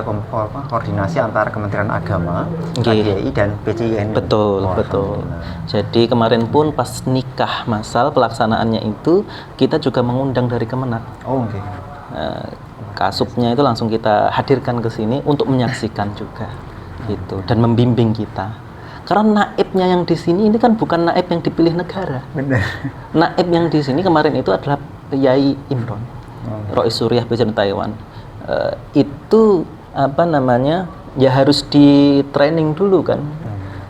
koordinasi antara Kementerian Agama, KDAI dan PCIN. Betul. Jadi kemarin pun pas nikah masal pelaksanaannya itu kita juga mengundang dari Kemenak. Kasubnya itu langsung kita hadirkan ke sini untuk menyaksikan juga, gitu, dan membimbing kita. Karena naibnya yang di sini ini kan bukan naib yang dipilih negara. Benar. Naib yang di sini kemarin itu adalah Yai Imron, Rois Suriah Presiden Taiwan. Itu ya harus di training dulu kan,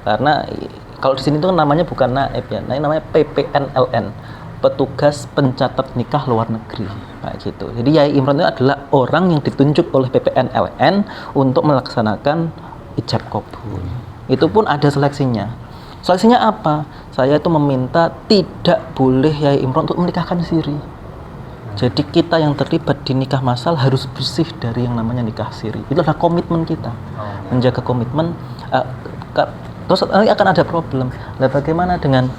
karena kalau di sini tuh namanya bukan naib ya, namanya PPNLN, petugas pencatat nikah luar negeri, kayak gitu. Jadi Yai Imron itu adalah orang yang ditunjuk oleh PPNLN untuk melaksanakan ijab kabul. Itu pun ada seleksinya. Seleksinya apa? Saya itu meminta tidak boleh Yai Imron untuk menikahkan siri. Jadi kita yang terlibat di nikah masal harus bersih dari yang namanya nikah siri. Itu adalah komitmen kita, menjaga komitmen. Terus nanti akan ada problem. Nah, bagaimana dengan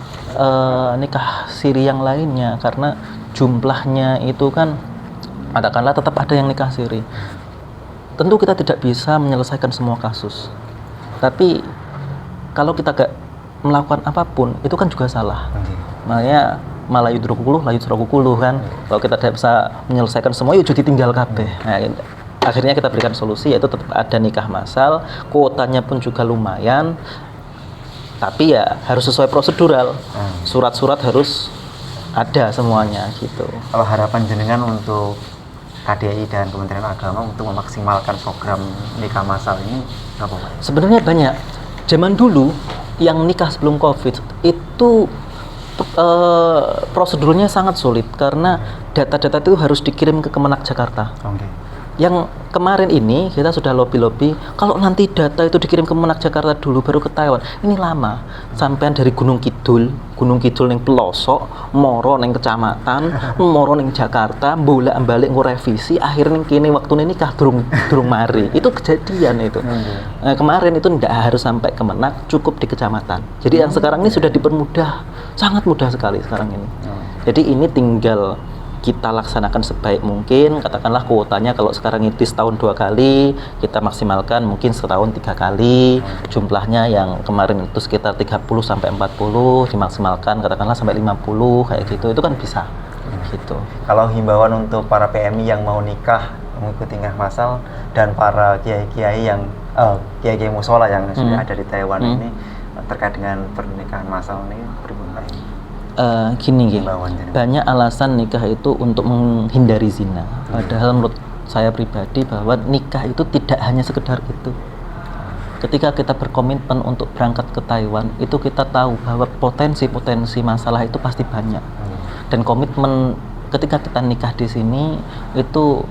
nikah siri yang lainnya? Karena jumlahnya itu kan, katakanlah tetap ada yang nikah siri. Tentu kita tidak bisa menyelesaikan semua kasus. Tapi kalau kita gak melakukan apapun, itu kan juga salah. Makanya malah yudrokukuluh, la yudrokukuluh kan. Kalau kita tidak bisa menyelesaikan semua, yuk jadi tinggal kabeh. Nah, akhirnya kita berikan solusi, yaitu tetap ada nikah masal, kuotanya pun juga lumayan, tapi ya harus sesuai prosedural. Surat-surat harus ada semuanya gitu. Kalau harapan jenengan untuk KDAI dan Kementerian Agama untuk memaksimalkan program nikah masal ini apa Pak? Sebenarnya banyak. Zaman dulu yang nikah sebelum COVID itu prosedurnya sangat sulit karena data-data itu harus dikirim ke Kemenak Jakarta. Yang kemarin ini kita sudah lobby-lobby, kalau nanti data itu dikirim ke Kemenak Jakarta dulu baru ke Taiwan. Ini lama. Sampean dari Gunung Kidul ning pelosok, moro ning kecamatan, moro ning Jakarta, bolak-balik ngurevisi, akhirnya kini waktu nikah durung mari. Itu kejadian itu. Kemarin itu tidak harus sampai Kemenak, cukup di kecamatan. Jadi yang sekarang ini sudah dipermudah, sangat mudah sekali sekarang ini. Jadi ini tinggal kita laksanakan sebaik mungkin. Katakanlah kuotanya kalau sekarang itu setahun 2 kali, kita maksimalkan mungkin setahun 3 kali. Jumlahnya yang kemarin itu sekitar 30 sampai 40 dimaksimalkan katakanlah sampai 50 kayak gitu. Itu kan bisa gitu. Kalau himbauan untuk para PMI yang mau nikah mengikuti nikah masal dan para kiai-kiai yang kiai-kiai musola yang sudah ada di Taiwan ini terkait dengan pernikahan masal ini berapa ini? Gini, banyak alasan nikah itu untuk menghindari zina. Padahal menurut saya pribadi bahwa nikah itu tidak hanya sekedar itu. Ketika kita berkomitmen untuk berangkat ke Taiwan, itu kita tahu bahwa potensi-potensi masalah itu pasti banyak. Dan komitmen ketika kita nikah di sini itu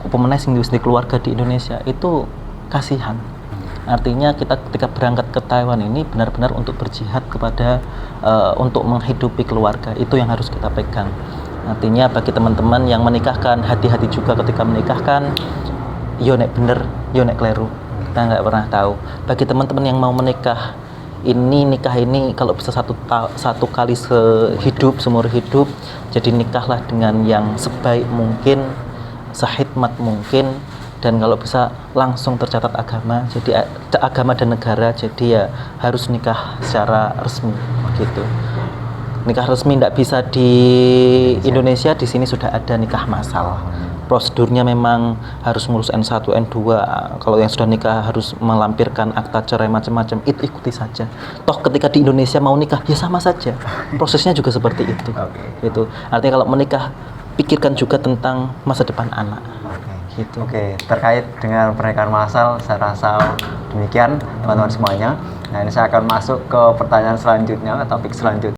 pemenang di keluarga di Indonesia itu kasihan. Artinya kita ketika berangkat ke Taiwan ini benar-benar untuk berjihad kepada untuk menghidupi keluarga, itu yang harus kita pegang. Artinya bagi teman-teman yang menikahkan, hati-hati juga ketika menikahkan, yo nek bener, yo nek kleru, kita nggak pernah tahu. Bagi teman-teman yang mau menikah, nikah ini kalau bisa satu kali seumur hidup, jadi nikahlah dengan yang sebaik mungkin, sehikmat mungkin, dan kalau bisa langsung tercatat agama, jadi agama dan negara, jadi ya harus nikah secara resmi gitu. Nikah resmi tidak bisa di Indonesia, di sini sudah ada nikah masal. Prosedurnya memang harus ngurus N1, N2. Kalau yang sudah nikah harus melampirkan akta cerai macam-macam, itu ikuti saja. Toh ketika di Indonesia mau nikah ya sama saja. Prosesnya juga seperti itu. Gitu. Artinya kalau menikah pikirkan juga tentang masa depan anak. Gitu. Terkait dengan pernikahan masal, saya rasa demikian teman-teman semuanya. Nah, ini saya akan masuk ke pertanyaan selanjutnya, topik selanjutnya.